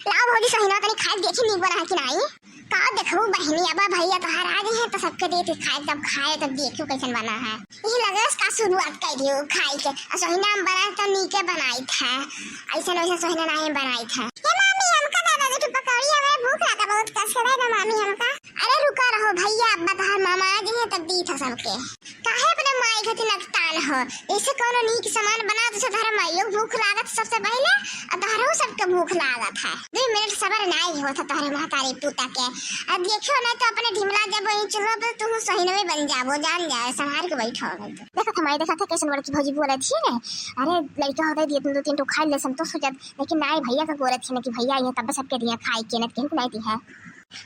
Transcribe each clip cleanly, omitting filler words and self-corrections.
लाओ भौजी सहिना तनी खाए देखी नीक बना है कि नहीं। का देखो बहनी अब भैया तो हर आ गए हैं तो सबके देते खाए तब देखो कैसन बना है। ये लगे का शुरुआत कर दियो खाए के सहिना हम बनाए तो नीके बनाई था ऐसा वैसा सहिना नहीं बनाई था। ये मामी हमका दादा जी पकौड़ी हमें भूख लगा बहुत कस के दे मामी हमका। अरे रुका रहो भैया अब तो हर मामा आ गए तब दी था सबके काहे अपने माई खातिर नकतान हो ऐसे कोनो नीक सामान बना तो धर्म माईयो भूख लागत सबसे पहले अधरो सबके भूख लागत है 2 मिनट सबर नहीं होता तोहरे महतारी पुता के। अब देखो ना तो अपने ढिमला जब वहीं चलो तो तुम सहीने में बन जाबो जान जाए संभाल के बैठो। देखो हमारे देखा था कैसे बड़की भौजी बोले थी ना अरे लड़का होता दिए तुम 2-3 तो खा ले सम तो सोचत लेकिन नहीं भैया का बोले थी ना कि भैया ये तब सबके दिया खाई के न केहू नहीं दी है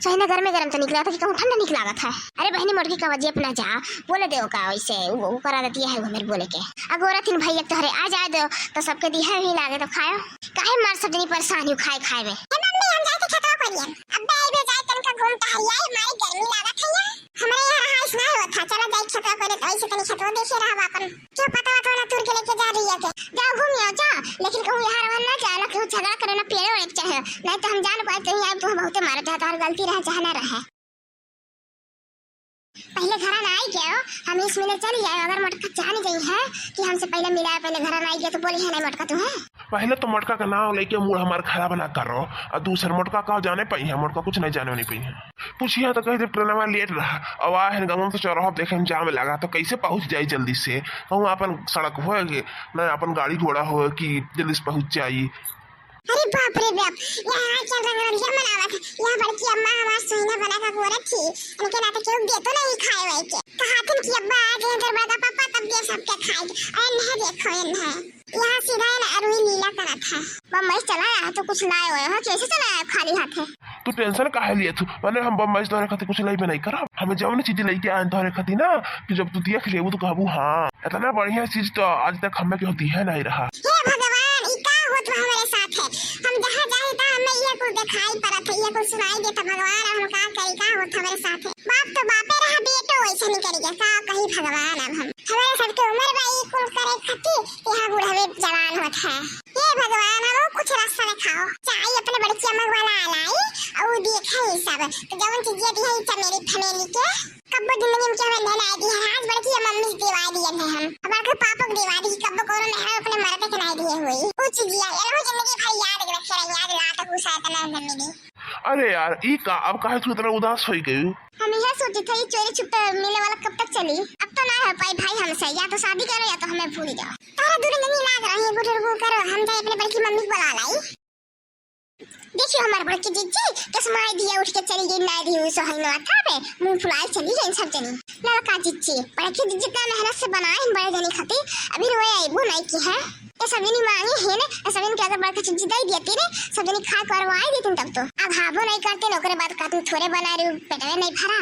सहीना घर में गरम तो निकला था कि कहूँ ठंडा निकला था। अरे बहनी मोटकी का वजह अपना जा बोले दो का वैसे वो करा देती है वो मेरे बोले के अगोरा तीन भैया तो हरे आ जाए दो तो सबके दिया ही लागे तो खाओ काहे मार सब जनी परेशान हो खाए में। मम्मी हम जाते खेतवा करिए अब बे जाए तनका घूमता हरिया हमारे गर्मी लागत है हमारे यहाँ हाइस नहीं होता चलो जाए खेतवा करे तो ऐसे तनी खेतवा देखे रहा अपन क्यों पता तो ना तुर के लेके जा रही है के जाओ घूम आओ जा लेकिन कहूँ यहाँ रहना ना जाना क्यों झगड़ा करे ना पेड़ ओढ़ चाहे नहीं तो हम जान पाए तो यहाँ तो बहुत मारत है तो गलती रहे चाहे ना रहे। पहले घर ना आई गए हम इस मिले चली जाए अगर मटका जान गई है कि हमसे पहले मिला पहले घर ना आई गए तो बोली है नहीं मटका तू है पहले तो मटका का नाम लेके मूड हमारा खराब ना करो और दूसरा मटका कहा जाने पाई है मटका कुछ नहीं जाने नहीं पाई है पूछिए तो कहीं ट्रेन में लेट रहा अब आए हैं गाँव से चौराहा देखे जाम लगा तो कैसे पहुंच जाये जल्दी से कहूँ अपन सड़क हो न अपन गाड़ी घोड़ा हो कि जल्दी से पहुंच जाये। अरे बाप रे बाप यहाँ चल रंगरिया मनावा था यहाँ बड़की अम्मा हमार सोना बना का गोरत थी इनके नाते क्यों दे तो नहीं खाए हुए के कहा तुम की अब्बा आ गए घर बड़ा पापा तब दे सबके खाए अरे नहीं देखो इन्हें यहाँ सीधा ना अरुई लीला करा था बम्बई चला आया तो कुछ लाए हुए हैं कैसे चला आया खाली हाथ है तू टेंशन काहे लिए तू मैंने हम बम्बई तोहरे खातिर कुछ लाई नहीं करा हमें जब चीज लेके आए तोहरे खातिर ना कि जब तू देख लेबू तो कहबू हाँ इतना बढ़िया चीज तो आज तक हमें क्यों दी है नहीं रहा। हे भगवान ई का होत हमारे साथ है हम जहाँ जाए ता हमें ये कुछ दिखाई पड़त है ये कुछ सुनाई देता भगवान हम का करी का होत हमारे साथ है बाप तो बापे रहा बेटो ऐसे नहीं करेगा का कहीं भगवान अब हम हमारे साथ के उम्र भाई कुल करे खातिर यहाँ बुढ़ावे जवान होत है हे भगवान हम कुछ रास्ता दिखाओ चाहे अपने बड़की अम्मा वाला लाई और देखे सब तो जवन चीज दी है इतना मेरी फैमिली के कब जिंदगी में क्या लेना आई दी है आज बड़की मम्मी दिवा दी है हम हमारे पापा को दिवा दी कब कोरो मेरा अपने मरते के नहीं दिए हुई कुछ दिया ये जिंदगी भाई याद रखे याद लाता कुछ आता ना जिंदगी। अरे यार ई का अब काहे तू इतना उदास हो गई हम यह सोचे थे ये चोरी छुपे मिलने वाला कब तक चली अब तो ना है पाई भाई हमसे या तो शादी करो या तो हमें भूल जाओ तारा दूर नहीं लाग रही है बुजुर्गों करो हम जाए अपने बड़की मम्मी को बुला लाई देखियो हमारे बड़की जीजी कसमाई दिया उठ के चली गई ना दी सो हलवा था बे मुंह फुलाए चली गई सब जनी लड़का जीजी बड़की जीजी का मेहनत से बनाए बड़े जनी खाती अभी रोए आई वो नहीं की है ये सब जनी मांगी है ना सब जनी के अगर बड़का जीजी दे देती ने सब जनी खा करवाई देती तब तो अब हाबो नहीं करते नौकरी बात का तू थोड़े बना रही पेटवे नहीं भरा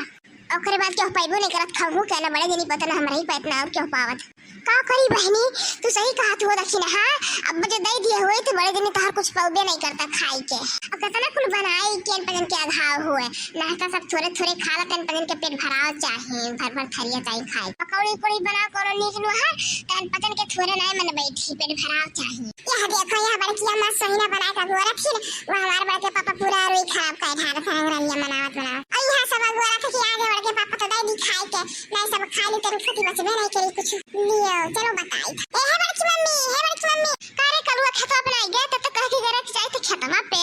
ओकरे बाद क्यों पाइबो नहीं करत खाऊ कहना बड़े जनी पता ना हमारे ही पैतना और क्यों पावत का करी बहनी तू सही कहा तू दखी ना हां अब मुझे दे दिए हुए तो बड़े जनी तहार कुछ पाउबे नहीं करता खाई के अब कहता ना कुल बनाई के पजन के अघाव हुए नाश्ता सब थोड़े थोड़े खा ला तन पजन के पेट भराव चाहिए भर भर थरिया चाहिए खाई पकौड़ी पड़ी बना करो नीक नु है तन पजन के थोड़े नहीं मन बैठी पेट भराव चाहिए यह देखो यह बड़की अम्मा सहीना बना का गोरा थी वो हमारे बड़के पापा पूरा रोई खराब कर ढार संग्रहिया मनावत बनावत और यह सब गोरा था कि आगे के पापा तो दे दी खाए के नहीं सब खा ली तेरे खती बच में नहीं करी कुछ लियो चलो बताई ए है बड़की मम्मी कारे कलुआ खेतवा बनाई गए तब तक कह के गरे जाए तो खेतवा पे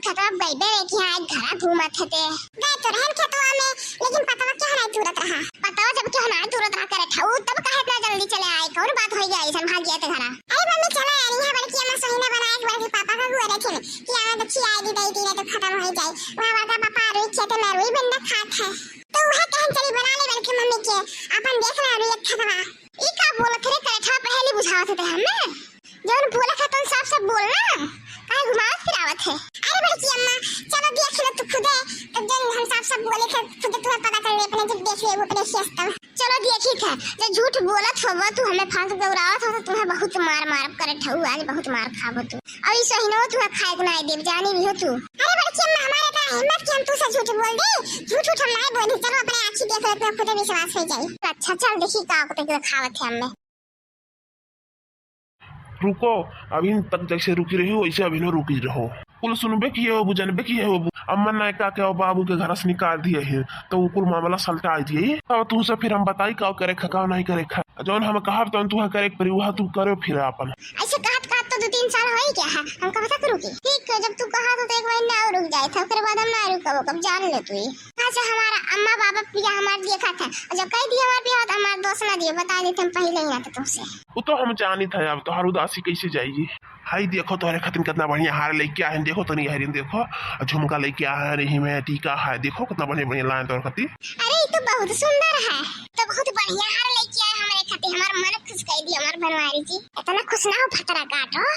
खेतवा गई बे कि आज घर घूमत थे गए तो रहन खेतवा में लेकिन पतवा क्या नहीं तुरत रहा पतवा जब क्यों ना तुरत रहा करे ठऊ तब कहे इतना जल्दी चले आए कौन बात हो गई ऐसा भाग गया तो घर अरे मम्मी चलो यार यहां बड़की अम्मा सहीना बनाए के बड़के पापा का हुआ रखे कि आना तो खिलाई दी दे तो खत्म हो जाए वहां बड़का पापा रोई खेत में रोई बंदा खात है तो वह कहन चली बना ले बड़की मम्मी के अपन देख रहा रोई खेतवा ई का बोलत रे करेठा पहले बुझावत थे हमें जौन बोला था तुम साफ साफ बोलना काहे घुमावत फिरावत है अरे बड़की अम्मा चलो देख लो तू खुद तो जन हम साफ साफ बोले थे खुद तुम्हें पता चल ले अपने जब देख ले वो अपने खेत चलो देखी था जो झूठ बोलत होवा तू हमें फांस दौड़ावत हो तो तुम्हें बहुत मार मार करे ठऊ आज बहुत मार खाबो तू अभी सही न तू खाए को नहीं देव जानी भी हो तू अरे बड़की अम्मा हमारे का हिम्मत कि हम तू से झूठ बोल दे झूठ हम नहीं बोली चलो अपने आंखी देख ले तो खुद विश्वास हो जाए अच्छा चल देखी का को खावत है हमें रुको, अभी तक जैसे रुकी रही वैसे अभी न रुकी रहो। कुल सुनबे की है, जानबे की है, अम्मा नायका के बाबू के घर से निकाल दिए है, तो वो कुल मामला सलटा दिए। अब तू से फिर हम बताई का करे खा नहीं करे खा, जौन हम कहा तो तू करे पर वह तू करो फिर अपन। ऐसे कहत कहत तो 2-3 साल हो ही गया है, हम कब तक रुकी? ठीक है, जब तू कहा तो एक महीना और रुक जाए था, फिर बाद हम ना रुका, कब जान ले तू। अच्छा हमारा अम्मा बाबा पिया हमार देखा था, और जब कह दिया हमार पिया तो हमार दोस्त ना दिए, बता देते हम पहले ही ना तो तुमसे। वो तो हम जानी था, अब तो हर उदासी कैसे जाएगी। हाई देखो तोहरे खातिर कितना बढ़िया हार लेके आए, देखो तो नहीं हरिन, देखो झुमका लेके आया है, रही में टीका है, देखो कितना बढ़िया बढ़िया लाए तोहरे खातिर। अरे ये तो बहुत सुंदर है, तो बहुत बढ़िया हार लेके आए हमारे खातिर, हमार मन खुश कर दिया हमार बनवारी जी। इतना खुश ना हो फतरा काटो,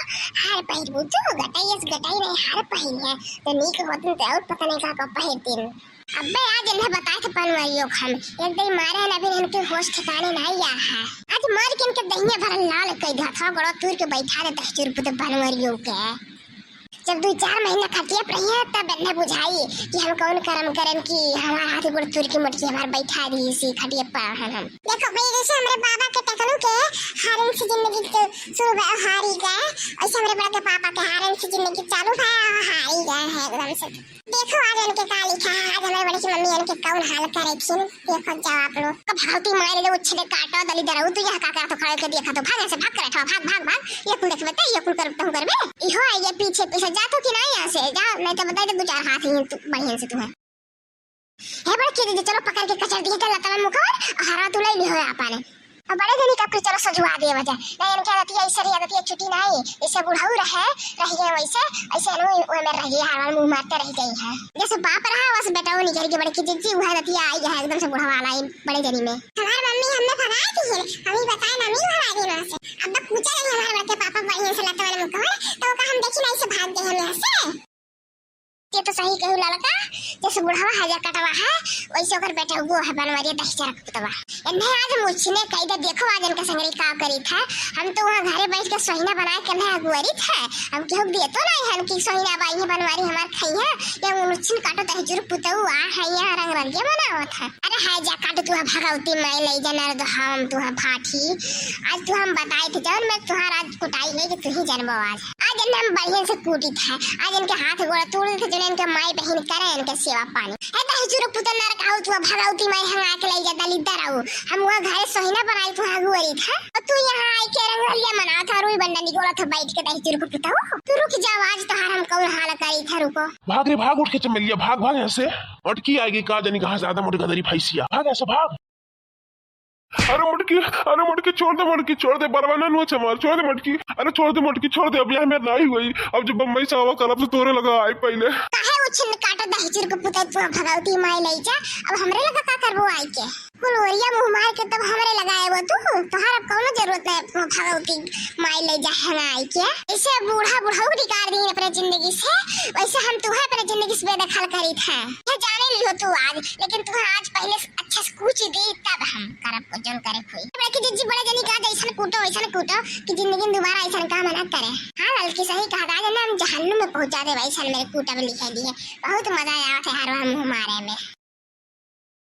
हार पहिर बुझो गटाई नहीं हार पहिर है तो नीक होतन तो और पता नहीं का पहिरतीन। अबे आज इन्हें बताए थे बनवारियों हम एक दिन मारे ना, फिर इनके होश ठिकाने नहीं आया है। आज मार के इनके दहिया भरल लाल कई दिया था, बड़ा तूर के बैठा दे 10 रुपए बनवारियों के। जब 2-4 महीना खटिया रही है तब इन्हें बुझाई कि हम कौन कर्म करें कि हमारा हाथी गुड़ तुर की मटकी हमारे बैठा दी इसी खटिया पर हम। देखो भाई जैसे हमारे बाबा के टकलू के हारन से जिंदगी शुरू हारी गए, वैसे हमारे बड़ा के पापा के हारन से जिंदगी चालू है हारी गए है एकदम से। देखो आज इनके का लिखा है, आज हमारे बड़ी की मम्मी इनके कौन हाल करे थी, देखो जाओ आप लोग। कब भावती मारे ले उछले काटो दली दराऊ तू यहाँ का तो खड़े के देखा तो भाग ऐसे भाग कर बैठा, भाग ये कुल देख बता, ये कुल कर तुम करबे इहो है, ये पीछे जा तो कि नहीं, यहाँ से जा नहीं तो बता दे 2-4 हाथ ही बढ़िया से तुम्हें है बड़ा के दे। चलो पकड़ के कचर दिए तो लता में मुखर हरा तू ले लियो आपने, अब बड़े दिन का फिर चलो सजवा दे वजह नहीं इनके आदत है, ऐसे आदत है छुट्टी नहीं, ऐसे बुढ़ाऊ रहे रह गए वैसे ऐसे नो ओए में रह गई हर मुंह मारते रह गई है। जैसे बाप रहा वैसे बेटा वो निकल के बड़े की जिज्जी वह आदत आई है एकदम से बुढ़ा वाला बड़े जनी में। हमारी मम्मी हमने भगाई थी, हमें बताया ना नहीं भगा दी वहां से। अब तक पूछा नहीं हमारे बड़े पापा बढ़िया से लता वाले मुखर तो का हम देखी नहीं से भाग गए हम यहां से। ये तो सही कहू लड़का, जैसे बुढ़ावा हजार कटवा है वैसे ओकर बेटा वो है बनवारी 10 रख पुतवा। इन्हें आज मुझने कही दे देखो आज इनका संगरी का करी था, हम तो वहाँ घरे बैठ के सोहिना बना के नहीं अगुवरी थे, हम क्यों दिए तो नहीं हम कि सोहिना बाई बनवारी हमार खाई है या मुझन काटो 10 पुतऊ आ है या रंग रंगे बनावत है। अरे है जा काटो तू भगवती मैं ले जाना तो हम तू भाठी आज तू हम बताए थे जब मैं तुहार आज कुटाई नहीं कि तू ही जन्मो आज इन्हें हम बढ़िया से कूटी था, आज इनके हाथ गोड़ा तोड़ थे इनके माई बहन करे इनके सेवा पानी है 10 पुतल नर खाऊ तू भगवती मैं हंगा के ले जा दली दराऊ हम वहां घरे सोहिना बनाई तू हगुरी था और तू यहां आई के रंगलिया मना था रुई बंदा निकोला था बैठ के 10 पुताऊ तू रुक जा आज तो हम कौन हाल करी था रुको भाग रे भाग उठ के चमेलिया भाग भाग ऐसे अटकी आएगी का जानी कहां ज्यादा मोटी गदरी फैसिया भाग ऐसे भाग। अरे मटकी छोड़ दे बरवाना नो चमार छोड़ दे मटकी अरे छोड़ दे मटकी छोड़ दे अब यहाँ मैं नहीं हुई अब जब बम्बई से आवा करब से तोरे लगा आई पहले काहे उछन काटो 10 पुता तू भगवती माई ले जा अब हमरे लगा का करबो आई के कुलोरिया मुंह मार के तब हमरे लगाए वो तू तोहार अब कौनो जरूरत है भगवती माई ले जा है आई के इसे बूढ़ा बुढ़ाऊ निकाल दी अपने जिंदगी से वैसे हम तुहे अपने जिंदगी से बेदखल करी था ये जाने लियो तू आज लेकिन तू आज पहले अच्छा से कुछ दी तब हम करब को जन करे कोई बड़ा की जिज्जी बड़ा जनी का ऐसा कूटो कि जिंदगी दोबारा ऐसा काम ना करे। हां लड़की सही कहा था ना हम जहन्नुम में पहुंचा दे वैसा मेरे कूटा में लिखा दी है बहुत मजा आया था हर बार मुंह मारे में।